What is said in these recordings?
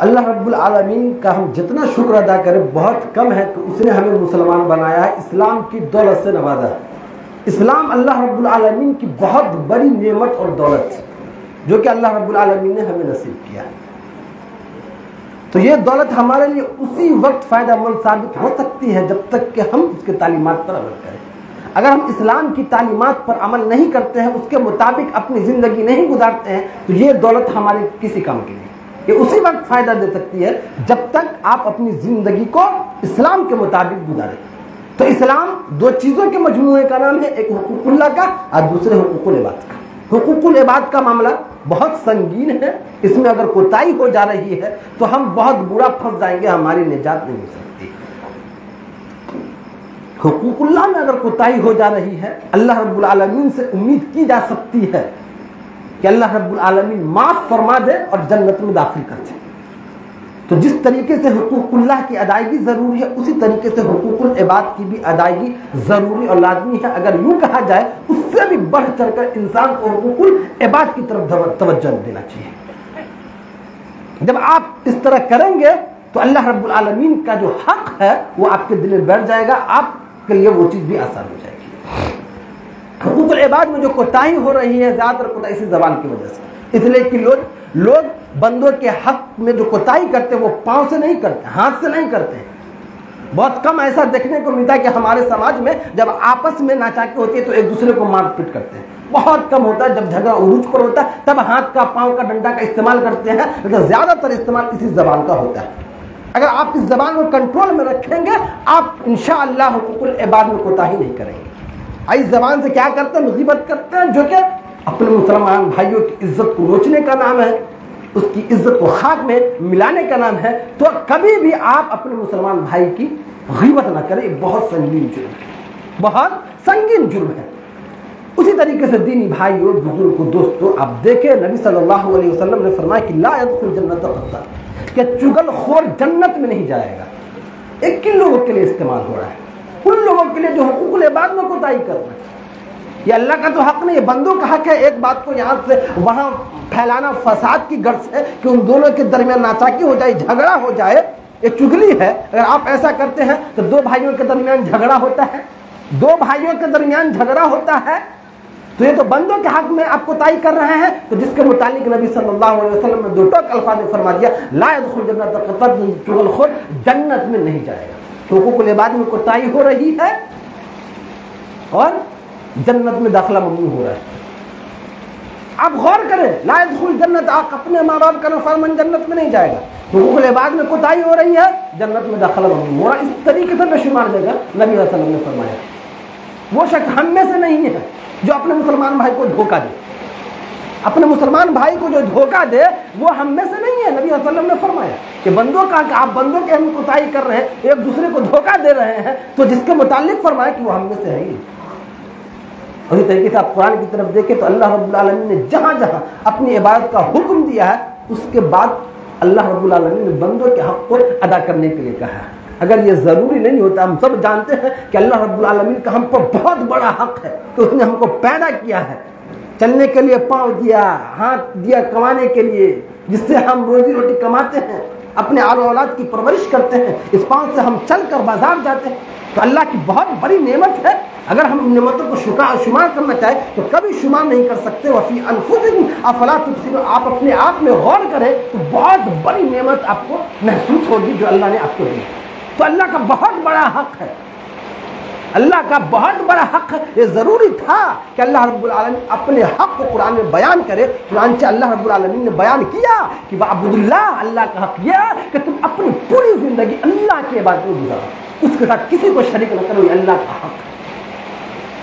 اللہ رب العالمین کا ہم جتنا شکر ادا کریں بہت کم ہے کہ اس نے ہمیں مسلمان بنایا ہے، اسلام کی دولت سے نوازا ہے۔ اسلام اللہ رب العالمین کی بہت بڑی نعمت اور دولت ہے جو کہ اللہ رب العالمین نے ہمیں نصیب کیا ہے۔ تو یہ دولت ہمارے لیے اسی وقت فائدہ مند ثابت ہو سکتی ہے جب تک کہ ہم اس کے تعلیمات پر عمل کریں۔ اگر ہم اسلام کی تعلیمات پر عمل نہیں کرتے ہیں، اس کے مطابق اپنی زندگی نہیں گزارتے ہیں، تو یہ دولت ہمارے کسی کام کی نہیں۔ یہ اسی وقت فائدہ دے سکتی ہے جب تک آپ اپنی زندگی کو اسلام کے مطابق گزاریں۔ تو اسلام دو چیزوں کے مجموعے کا نام ہے، ایک حقوق اللہ کا اور دوسرے حقوق العباد کا۔ حقوق العباد کا معاملہ بہت سنگین ہے، اس میں اگر کوتاہی ہو جا رہی ہے تو ہم بہت برا پھنس جائیں گے، ہماری نجات نہیں ہو سکتی۔ حقوق اللہ میں اگر کوتاہی ہو جا رہی ہے، اللہ رب العالمین سے امید کی جا سکتی ہے کہ اللہ رب العالمین معاف فرما دے اور جنت میں داخل کر دے۔ تو جس طریقے سے حقوق اللہ کی ادائیگی ضروری ہے، اسی طریقے سے حقوق العباد کی بھی ادائیگی ضروری اور لازمی ہے۔ اگر یوں کہا جائے اس سے بھی بڑھ چڑھ کر انسان کو حقوق العباد کی طرف توجہ دینا چاہیے۔ جب آپ اس طرح کریں گے تو اللہ رب العالمین کا جو حق ہے وہ آپ کے دل میں بیٹھ جائے گا، آپ کے لیے وہ چیز بھی آسان ہو جائے گی۔ حقوق العباد میں جو کوتاہی ہو رہی ہے، زیادہ تر کوتاہی اسی زبان کی وجہ سے، اس لیے کہ لوگ بندوں کے حق میں جو کوتاہی کرتے ہیں وہ پاؤں سے نہیں کرتے، ہاتھ سے نہیں کرتے ہیں۔ بہت کم ایسا دیکھنے کو ملتا ہے کہ ہمارے سماج میں جب آپس میں ناچاکی ہوتی ہے تو ایک دوسرے کو مار پیٹ کرتے ہیں، بہت کم ہوتا ہے۔ جب جھگڑا عروج پر ہوتا ہے تب ہاتھ کا، پاؤں کا، ڈنڈا کا استعمال کرتے ہیں، لیکن زیادہ تر استعمال اسی زبان کا ہوتا ہے۔ اگر آپ اس زبان کو کنٹرول میں رکھیں گے، آپ انشاءاللہ حقوق العباد میں کوتاہی نہیں کریں گے۔ اس زبان سے کیا کرتے ہیں؟ غیبت کرتے ہیں، جو کہ اپنے مسلمان بھائیوں کی عزت کو نوچنے کا نام ہے، اس کی عزت کو خاک میں ملانے کا نام ہے۔ تو کبھی بھی آپ اپنے مسلمان بھائی کی غیبت نہ کریں، یہ بہت سنگین جرم ہے، بہت سنگین جرم ہے۔ اسی طریقے سے دینی بھائیوں، بزرگوں، دوستوں، آپ دیکھیں نبی صلی اللہ علیہ وسلم نے فرمایا کہ لا يدخل جنت قتال، کہ چگل خور جنت میں نہیں جائے گا۔ ایک کن لوگوں کے لیے استعمال ہو رہا ہے؟ ان لوگوں کے لیے جو حقوق العباد میں کوتاہی کر رہے ہیں۔ یہ اللہ کا تو حق نہیں ہے، بندوں کا حق ہے ایک بات کو یہاں سے وہاں پھیلانا فساد کی غرض ہے کہ ان دونوں کے درمیان ناچاکی ہو جائے، جھگڑا ہو جائے، یہ چگلی ہے۔ اگر آپ ایسا کرتے ہیں تو دو بھائیوں کے درمیان جھگڑا ہوتا ہے، دو بھائیوں کے درمیان جھگڑا ہوتا ہے، تو یہ تو بندوں کے حق میں آپ کوتاہی کر رہے ہیں۔ تو جس کے متعلق نبی صلی اللہ علیہ وسلم نے دو ٹوک الفاظ میں فرما دیا، لا يدخل جنت قتل، چگل خور جنت میں نہیں جائے گا۔ حقوق العباد میں کوتاہی ہو رہی ہے اور جنت میں داخلہ ممنوع ہو رہا ہے۔ آپ غور کریں، لا يدخل جنت، آپ اپنے ماں باپ کا نافرمان جنت میں نہیں جائے گا۔ حقوق العباد میں کوتاہی ہو رہی ہے، جنت میں داخلہ ممنوع ہو رہا ہے۔ اس طریقے سے بے شمار جگہ نبی صلی اللہ علیہ وسلم نے فرمایا وہ شخص ہم میں سے نہیں ہے جو اپنے مسلمان بھائی کو دھوکہ دے، اپنے مسلمان بھائی کو جو دھوکہ دے وہ ہم میں سے نہیں ہے۔ نبی صلی اللہ علیہ وسلم نے فرمایا کہ بندوں کا، کہ آپ بندوں کے ہم کوتاہی کر رہے ہیں، ایک دوسرے کو دھوکہ دے رہے ہیں، تو جس کے متعلق فرمایا کہ وہ ہم میں سے ہے ہی۔ اسی طریقے سے آپ قرآن کی طرف دیکھیں تو اللہ رب العالمین نے جہاں جہاں اپنی عبادت کا حکم دیا ہے، اس کے بعد اللہ رب العالمین نے بندوں کے حق کو ادا کرنے کے لیے کہا ہے۔ اگر یہ ضروری نہیں ہوتا، ہم سب جانتے ہیں کہ اللہ رب العالمین کا ہم پر بہت بڑا حق ہے کہ اس نے ہم کو پیدا کیا ہے، چلنے کے لیے پاؤں دیا، ہاتھ دیا کمانے کے لیے، جس سے ہم روزی روٹی کماتے ہیں، اپنے آل و اولاد کی پرورش کرتے ہیں، اس پاؤں سے ہم چل کر بازار جاتے ہیں۔ تو اللہ کی بہت بڑی نعمت ہے، اگر ہم ان نعمتوں کو شمار کرنا چاہیں تو کبھی شمار نہیں کر سکتے۔ وفی انفسکم افلا تبصرون، آپ اپنے آپ میں غور کریں تو بہت بڑی نعمت آپ کو محسوس ہوگی جو اللہ نے آپ کو دی۔ تو اللہ کا بہت بڑا حق ہے، اللہ کا بہت بڑا حق ہے۔ یہ ضروری تھا کہ اللہ رب العالمین اپنے حق کو قرآن میں بیان کرے۔ قرآن سے اللہ رب العالمین نے بیان کیا کہ وَاعْبُدُوا اللَّهَ، اللہ کا حق یہ ہے کہ تم اپنی پوری زندگی اللہ کے عبادت میں گزارو، اس کے ساتھ کسی کو شریک نہ کرو، یہ اللہ کا حق ہے۔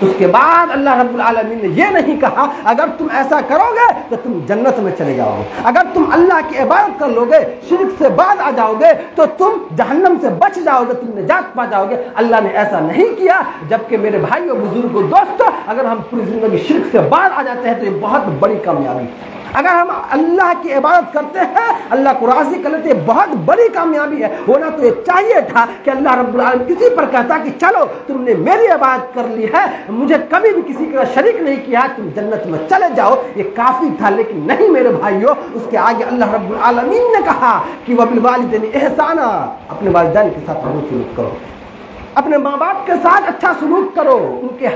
اس کے بعد اللہ رب العالمین نے یہ نہیں کہا اگر تم ایسا کرو گے تو تم جنت میں چلے جاؤ گے، اگر تم اللہ کی عبادت کر لو گے، شرک سے باز آ جاؤ گے تو تم جہنم سے بچ جاؤ گے، تم نجات پا جاؤ گے۔ اللہ نے ایسا نہیں کیا۔ جبکہ میرے بھائیوں، بزرگوں، دوستوں، اگر ہم پوری زندگی شرک سے باز آ جاتے ہیں تو یہ بہت بڑی کامیابی اگر ہم اللہ کی عبادت کرتے ہیں اللہ کو راضی کر لیتے ہیں، بہت بڑی کامیابی ہے۔ ہونا تو یہ چاہیے تھا کہ اللہ رب العالمین کسی پر کہتا کہ چلو تم نے میری عبادت کر لی ہے، مجھے کبھی بھی کسی کا شریک نہیں کیا، تم جنت میں چلے جاؤ، یہ کافی تھا۔ لیکن نہیں میرے بھائیوں، اس کے آگے اللہ رب العالمین نے کہا کہ وَبِالْوَالِدَيْنِ احسانا، اپنے والدین کے ساتھ حسن سلوک کرو، اپنے ماں باپ کے ساتھ اچھا سلوک کرو، ان کے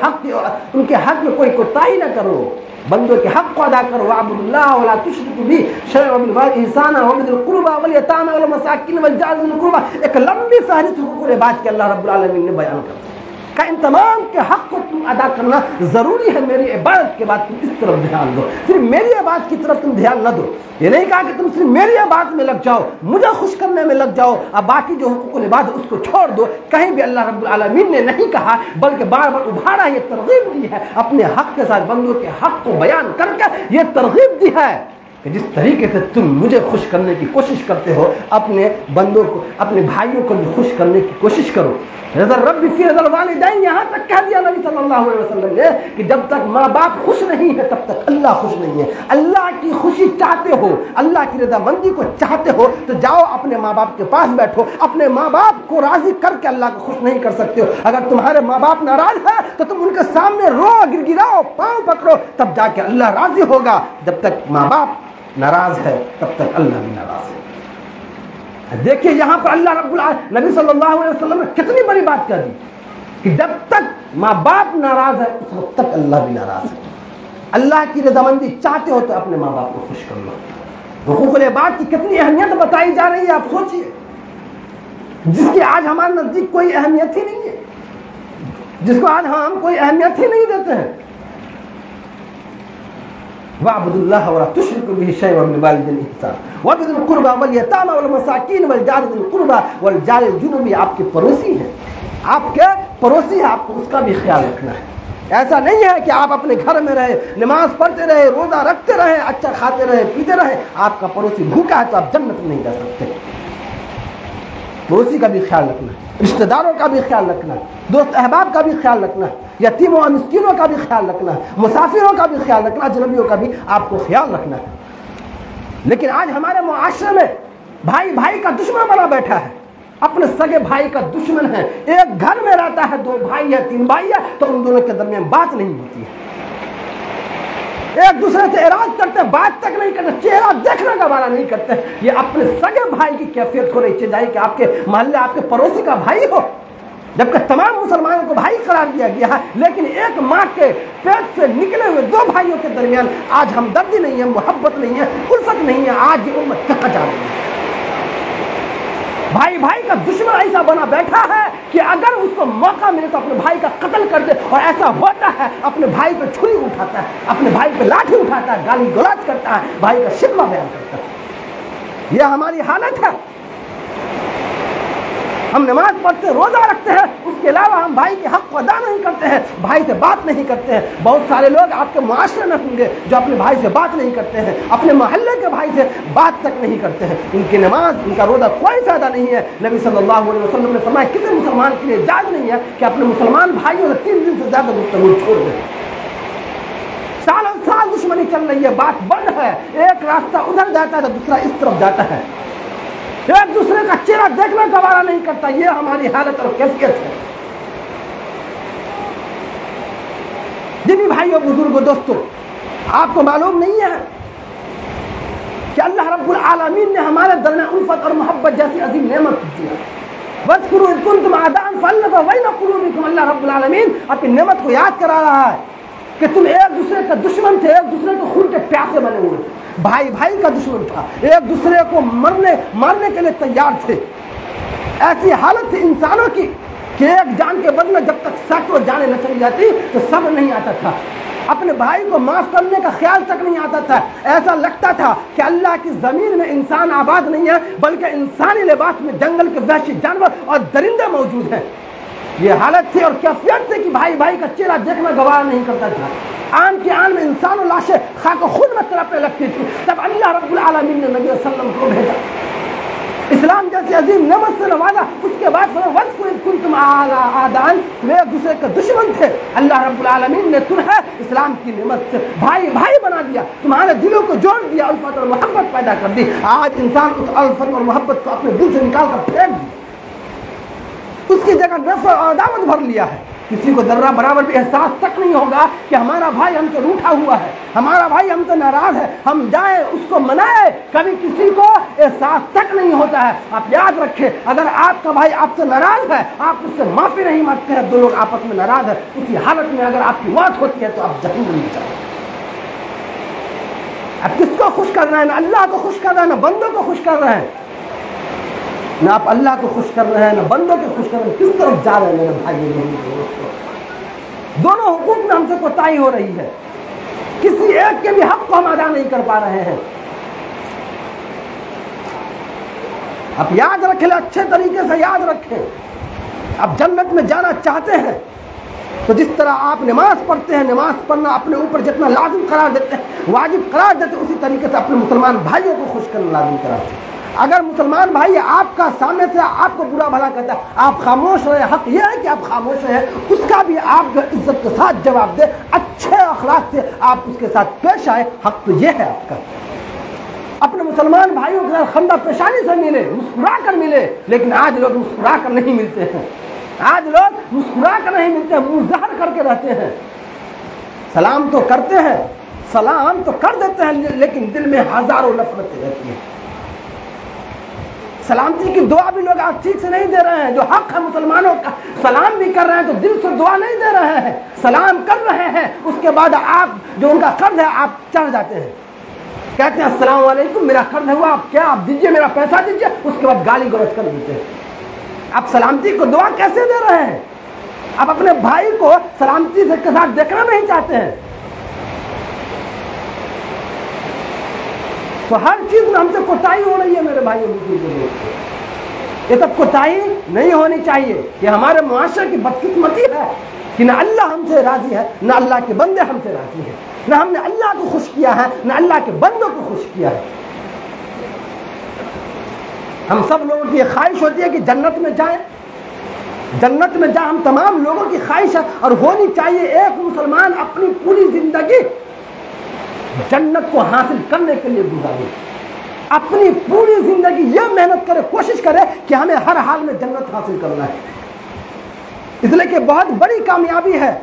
حق میں کوئی کوتاہی نہ کرو، بندوں کے حق کو ادا کرو۔ وَاعْبُدُوا اللَّهَ وَلَا تُشْرِكُوا بِهِ شَيْئًا وَبِالْوَالِدَيْنِ إِحْسَانًا وَبِذِي الْقُرْبَىٰ وَالْيَتَامَىٰ وَالْمَسَاكِينِ وَالْجَارِ ذِي الْقُرْبَىٰ، ایک لمبی فہرست حقوق العباد کے اللہ رب العالمین نے بیان کر کہ ان تمام کے حق کو تم ادا کرنا ضروری ہے۔ میری عبادت کے بعد تم اس طرف دھیان دو، صرف میری عبادت کی طرف تم دھیان نہ دو۔ یہ نہیں کہا کہ تم صرف میری عبادت میں لگ جاؤ، مجھے خوش کرنے میں لگ جاؤ، اب باقی جو حقوق العباد اس کو چھوڑ دو۔ کہیں بھی اللہ رب العالمین نے نہیں کہا، بلکہ بار بار ابھارا، یہ ترغیب دی ہے، اپنے حق کے ساتھ بندوں کے حق کو بیان کر کے یہ ترغیب دی ہے کہ جس طریقے سے تم مجھے خوش کرنے کی کوشش کرتے ہو، اپنے بندوں کو، اپنے بھائیوں کو بھی خوش کرنے کی کوشش کرو۔ رضا رب فی رضا الوالدین، یہاں تک کہہ دیا نبی صلی اللہ علیہ وسلم نے کہ جب تک ماں باپ خوش نہیں ہے تب تک اللہ خوش نہیں ہے۔ اللہ کی خوشی چاہتے ہو، اللہ کی رضا مندی کو چاہتے ہو تو جاؤ اپنے ماں باپ کے پاس بیٹھو۔ اپنے ماں باپ کو راضی کر کے اللہ کو خوش نہیں کر سکتے ہو، اگر تمہارے ماں باپ ناراض ہیں تو تم ان کے سامنے رو، گڑگڑاؤ، پاؤں پکڑو، تب جا کے اللہ راضی ہوگا۔ جب تک ماں باپ ناراض ہے تب تک اللہ بھی ناراض ہے۔ دیکھیے یہاں پر اللہ رب العالمین نبی صلی اللہ علیہ وسلم نے کتنی بڑی بات کر دی کہ جب تک ماں باپ ناراض ہے اس وقت تک اللہ بھی ناراض ہے۔ اللہ کی رضامندی چاہتے ہو تو اپنے ماں باپ کو خوش کر لو۔ حقوق العباد کی کتنی اہمیت بتائی جا رہی ہے، آپ سوچئے، جس کی آج ہمارے نزدیک کوئی اہمیت ہی نہیں ہے، جس کو آج ہم کوئی اہمیت ہی نہیں دیتے ہیں۔ وَاعْبُدُوا اللَّهَ وَلَا تُشْرِكُوا بِهِ شَيْئًا وَبِالْوَالِدَيْنِ إِحْسَانًا وَبِذِي الْقُرْبَىٰ وَالْيَتَامَىٰ وَالْمَسَاكِينِ وَالْجَارِ ذِي الْقُرْبَىٰ وَالْجَارِ الْجُنُبِ، آپ کے پڑوسی ہیں، آپ کے پڑوسی ہیں، آپ کو اس کا بھی خیال رکھنا ہے۔ ایسا نہیں ہے کہ آپ اپنے گھر میں رہے، نماز پڑھتے رہے، روزہ رکھتے رہے، اچھا کھاتے رہے، پیتے رہے، آپ کا پڑوسی بھوکا ہے تو آپ جنت میں نہیں جا سکتے۔ پڑوسی کا بھی خیال رکھنا ہے، رشتہ داروں کا بھی خیال رکھنا ہے، دوست احباب کا بھی خیال رکھنا ہے، یتیموں اور مسکینوں کا بھی خیال رکھنا ہے، مسافروں کا بھی خیال رکھنا، اجنبیوں کا بھی آپ کو خیال رکھنا ہے۔ لیکن آج ہمارے معاشرے میں بھائی بھائی کا دشمن بنا بیٹھا ہے، اپنے سگے بھائی کا دشمن ہے۔ ایک گھر میں رہتا ہے، 2 بھائی ہے، 3 بھائی ہے، تو ان دونوں کے درمیان بات نہیں ہوتی ہے، ایک دوسرے سے اعراض کرتے ہیں، بات تک نہیں کرتے، چہرہ دیکھنے کا بارہ نہیں کرتے۔ یہ اپنے سگے بھائی کی کیفیت ہو رہی ہے، چاہے کہ آپ کے محلے آپ کے پڑوسی کا بھائی ہو، جبکہ تمام مسلمانوں کو بھائی قرار دیا گیا ہے، لیکن ایک ماں کے پیٹ سے نکلے ہوئے 2 بھائیوں کے درمیان آج ہمدردی نہیں ہے، محبت نہیں ہے، الفت نہیں ہے۔ آج یہ امت کہاں جا رہی ہے؟ بھائی بھائی کا دشمن ایسا بنا بیٹھا ہے کہ اگر اس کو موقع ملے تو اپنے بھائی کا قتل کر دے، اور ایسا ہوتا ہے اپنے بھائی پہ چھری اٹھاتا ہے، اپنے بھائی پہ لاٹھی اٹھاتا ہے، گالی گلوچ کرتا ہے، بھائی کا شکوہ بیان کرتا ہے۔ یہ ہماری حالت ہے۔ ہم نماز پڑھتے، روزہ رکھتے ہیں، اس کے علاوہ ہم بھائی کے حق کو ادا نہیں کرتے ہیں، بھائی سے بات نہیں کرتے ہیں۔ بہت سارے لوگ آپ کے معاشرے میں ہوں گے جو اپنے بھائی سے بات نہیں کرتے ہیں، اپنے محلے کے بھائی سے بات تک نہیں کرتے ہیں، ان کی نماز، ان کا روزہ کوئی فائدہ نہیں ہے۔ نبی صلی اللہ علیہ وسلم نے فرمایا کسی مسلمان کے لیے جائز نہیں ہے کہ اپنے مسلمان بھائیوں سے 3 دن سے زیادہ گفتگو چھوڑ دیں۔ سالوں سال دشمنی چل رہی ہے، بات بند ہے، ایک راستہ ادھر جاتا ہے تو دوسرا اس طرف جاتا ہے، ایک دوسرے کا چہرہ دیکھنا گوارا نہیں کرتا۔ یہ ہماری حالت اور کیفیت ہے۔ جنہیں بھائیوں، بزرگوں، دوستوں، آپ کو معلوم نہیں ہے کہ اللہ رب العالمین نے ہمارے درمیان الفت اور محبت جیسی عظیم نعمت دی ہے۔ وَاذْكُرُوا إِذْ كُنتُمْ أَعْدَاءً فَأَلَّفَ بَيْنَ قُلُوبِكُمْ، اللہ رب العالمین اپنی نعمت کو یاد کرا رہا ہے کہ تم ایک دوسرے کا دشمن تھے، ایک دوسرے کو خون کے پیاسے بنے ہوئے تھے، بھائی بھائی کا دشمن تھا، ایک دوسرے کو مارنے کے لیے تیار تھے۔ ایسی حالت تھی انسانوں کی کہ ایک جان کے بدلے جب تک سینکڑوں جانیں نہ چلی جاتی تو صبر نہیں آتا تھا، اپنے بھائی کو معاف کرنے کا خیال تک نہیں آتا تھا۔ ایسا لگتا تھا کہ اللہ کی زمین میں انسان آباد نہیں ہے، بلکہ انسانی لباس میں جنگل کے وحشی جانور اور درندے موجود ہیں۔ یہ حالت تھی اور کیفیت تھی کہ بھائی بھائی کا چہرہ دیکھنا گوارا نہیں کرتا تھا۔ آن کے آن میں انسان و لاشیں خاک و خون میں تڑپنے لگتی تھی۔ تب اللہ رب العالمین نے نبی صلی اللہ علیہ وسلم کو بھیجا اسلام جیسی عظیم نعمت سے نوازا، اس کے بعد تم آدان، تم ایک دوسرے کے دشمن تھے، اللہ رب العالمین نے تمہیں اسلام کی نعمت سے بھائی بھائی بنا دیا، تمہارے دلوں کو جوڑ دیا، الفت اور محبت پیدا کر دی۔ آج انسان اس الفت اور محبت کو اپنے دل سے نکال کر پھینک دیا، اس کی جگہ نفرت اور عداوت بھر لیا ہے۔ کسی کو ذرہ برابر بھی احساس تک نہیں ہوگا کہ ہمارا بھائی ہم سے روٹھا ہوا ہے، ہمارا بھائی ہم سے ناراض ہے، ہم جائیں اس کو منائیں، کبھی کسی کو احساس تک نہیں ہوتا ہے۔ آپ یاد رکھیں، اگر آپ کا بھائی آپ سے ناراض ہے، آپ اس سے معافی نہیں مانگتے ہیں، دو لوگ آپس میں ناراض ہیں، اسی حالت میں اگر آپ کی موت ہوتی ہے تو آپ جہنم میں جائیں۔ آپ کس کو خوش کر رہے ہیں؟ نہ اللہ کو خوش کر رہے ہیں، نہ بندوں کو خوش کر رہے ہیں، نہ آپ اللہ کو خوش کر رہے ہیں، نہ بندوں کو خوش کر رہے ہیں۔ کس طرف جا رہے ہیں میرے بھائی؟ دونوں حقوق میں ہم سے کوتاہی ہو رہی ہے، کسی ایک کے بھی حق کو ہم ادا نہیں کر پا رہے ہیں۔ آپ یاد رکھیں، اچھے طریقے سے یاد رکھیں، آپ جنت میں جانا چاہتے ہیں تو جس طرح آپ نماز پڑھتے ہیں، نماز پڑھنا اپنے اوپر جتنا لازم قرار دیتے ہیں، واجب قرار دیتے ہیں، اسی طریقے سے اپنے مسلمان بھائیوں کو خوش کرنا لازم قرار دیتے ہیں۔ اگر مسلمان بھائی آپ کا سامنے سے آپ کو برا بھلا کہتا ہے، آپ خاموش رہے، حق یہ ہے کہ آپ خاموش رہے، اس کا بھی آپ جو عزت کے ساتھ جواب دیں، اچھے اخلاق سے آپ اس کے ساتھ پیش آئے، حق تو یہ ہے آپ کا۔ اپنے مسلمان بھائیوں کے ساتھ خندہ پیشانی سے ملے، مسکرا کر ملے، لیکن آج لوگ مسکرا کر نہیں ملتے ہیں، آج لوگ مسکرا کر نہیں ملتے ہیں، منہ ظاہر کر کے رہتے ہیں۔ سلام تو کرتے ہیں، سلام تو کر دیتے ہیں، لیکن دل میں ہزاروں نفرتیں رہتی ہیں۔ سلامتی کی دعا بھی لوگ آج ٹھیک سے نہیں دے رہے ہیں، جو حق ہے مسلمانوں کا، سلام بھی کر رہے ہیں تو دل سے دعا نہیں دے رہے ہیں، سلام کر رہے ہیں، اس کے بعد آپ جو ان کا قرض ہے آپ چڑھ جاتے ہیں، کہتے ہیں السلام علیکم میرا قرض ہوا، آپ کیا آپ دیجئے، میرا پیسہ دیجئے، اس کے بعد گالی گلوچ کر دیتے ہیں۔ آپ سلامتی کو دعا کیسے دے رہے ہیں؟ آپ اپنے بھائی کو سلامتی کے ساتھ دیکھنا نہیں چاہتے ہیں۔ تو ہر چیز میں ہم سے کوتاہی ہو رہی ہے میرے بھائیوں، یہ سب کوتاہی نہیں ہونی چاہیے۔ یہ ہمارے معاشرے کی بدقسمتی ہے کہ نہ اللہ ہم سے راضی ہے، نہ اللہ کے بندے ہم سے راضی ہیں، نہ ہم نے اللہ کو خوش کیا ہے، نہ اللہ کے بندوں کو خوش کیا ہے۔ ہم سب لوگوں کی یہ خواہش ہوتی ہے کہ جنت میں جائیں، جنت میں جائیں، ہم تمام لوگوں کی خواہش ہے اور ہونی چاہیے۔ ایک مسلمان اپنی پوری زندگی جنت کو حاصل کرنے کے لیے گزارے، اپنی پوری زندگی یہ محنت کرے، کوشش کرے کہ ہمیں ہر حال میں جنت حاصل کرنا ہے، اس لیے کہ بہت بڑی کامیابی ہے،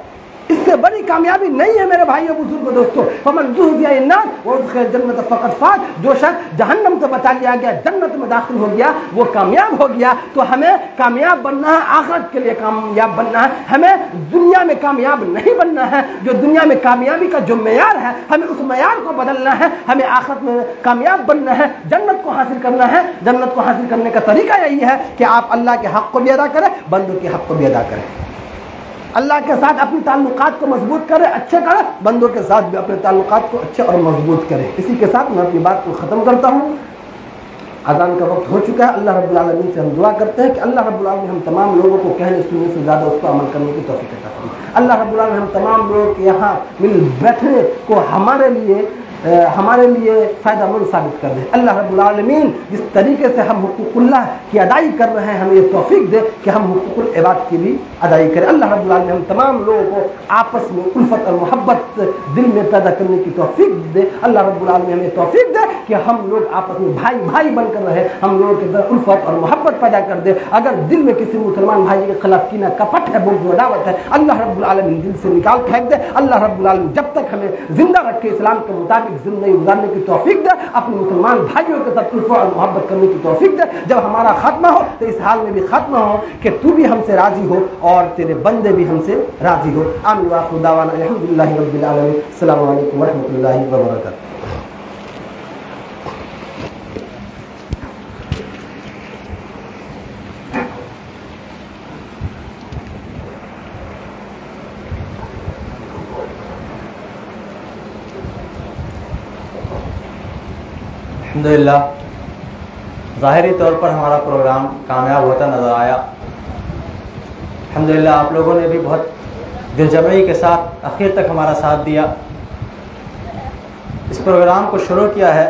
اس سے بڑی کامیابی نہیں ہے میرے بھائیوں بزرگوں دوستوں۔ فمن زحزح عن النار وادخل الجنة فقد فاز، جو شخص جہنم سے بچا لیا گیا، جنت میں داخل ہو گیا، وہ کامیاب ہو گیا۔ تو ہمیں کامیاب بننا ہے، آخرت کے لیے کامیاب بننا ہے، ہمیں دنیا میں کامیاب نہیں بننا ہے۔ جو دنیا میں کامیابی کا جو معیار ہے، ہمیں اس معیار کو بدلنا ہے، ہمیں آخرت میں کامیاب بننا ہے، جنت کو حاصل کرنا ہے۔ جنت کو حاصل کرنے کا طریقہ یہی ہے کہ آپ اللہ کے حق کو بھی ادا کریں، بندوں کے حق کو بھی ادا کریں، اللہ کے ساتھ اپنے تعلقات کو مضبوط کریں، اچھے کریں، بندوں کے ساتھ بھی اپنے تعلقات کو اچھے اور مضبوط کریں۔ اسی کے ساتھ میں اپنی بات کو ختم کرتا ہوں، اذان کا وقت ہو چکا ہے۔ اللہ رب العالمین سے ہم دعا کرتے ہیں کہ اللہ رب العالمین ہم تمام لوگوں کو کہنے سننے سے زیادہ اس پر عمل کرنے کی توفیق عطا فرمائے۔ اللہ رب العالمین ہم تمام لوگوں کے یہاں مل بیٹھنے کو ہمارے لیے فائدہ مند ثابت کر دے۔ اللہ رب العالمین جس طریقے سے ہم حقوق اللہ کی ادائی کر رہے ہیں، ہمیں یہ توفیق دے کہ ہم حقوق العباد کی بھی ادائی کریں۔ اللہ رب العالمین ہم تمام لوگوں کو آپس میں الفت اور محبت دل میں پیدا کرنے کی توفیق دے۔ اللہ رب العالمین ہمیں توفیق دے کہ ہم لوگ آپس میں بھائی بھائی بن کر رہے، ہم لوگوں کے اندر الفت اور محبت پیدا کر دے۔ اگر دل میں کسی مسلمان بھائی کے خلاف کینہ کپٹ ہے، بغض و عداوت ہے، اللہ رب العالمین دل سے نکال پھینک دے۔ اللہ رب العالمین جب تک ہمیں زندہ رکھے، اسلام کے مطابق زندگی گزارنے کی توفیق دے، اپنے مسلمان بھائیوں کے ساتھ الفت اور محبت کرنے کی توفیق دے۔ جب ہمارا خاتمہ ہو تو اس حال میں بھی خاتمہ ہو کہ تو بھی ہم سے راضی ہو اور تیرے بندے بھی ہم سے راضی ہو۔ آمین وآخر دعوانا الحمدللہ رب العالمین۔ السلام علیکم ورحمۃ اللہ وبرکاتہ۔ الحمدللہ ظاہری طور پر ہمارا پروگرام کامیاب ہوتا نظر آیا۔ الحمدللہ آپ لوگوں نے بھی بہت دل جمعی کے ساتھ آخر تک ہمارا ساتھ دیا۔ اس پروگرام کو شروع کیا ہے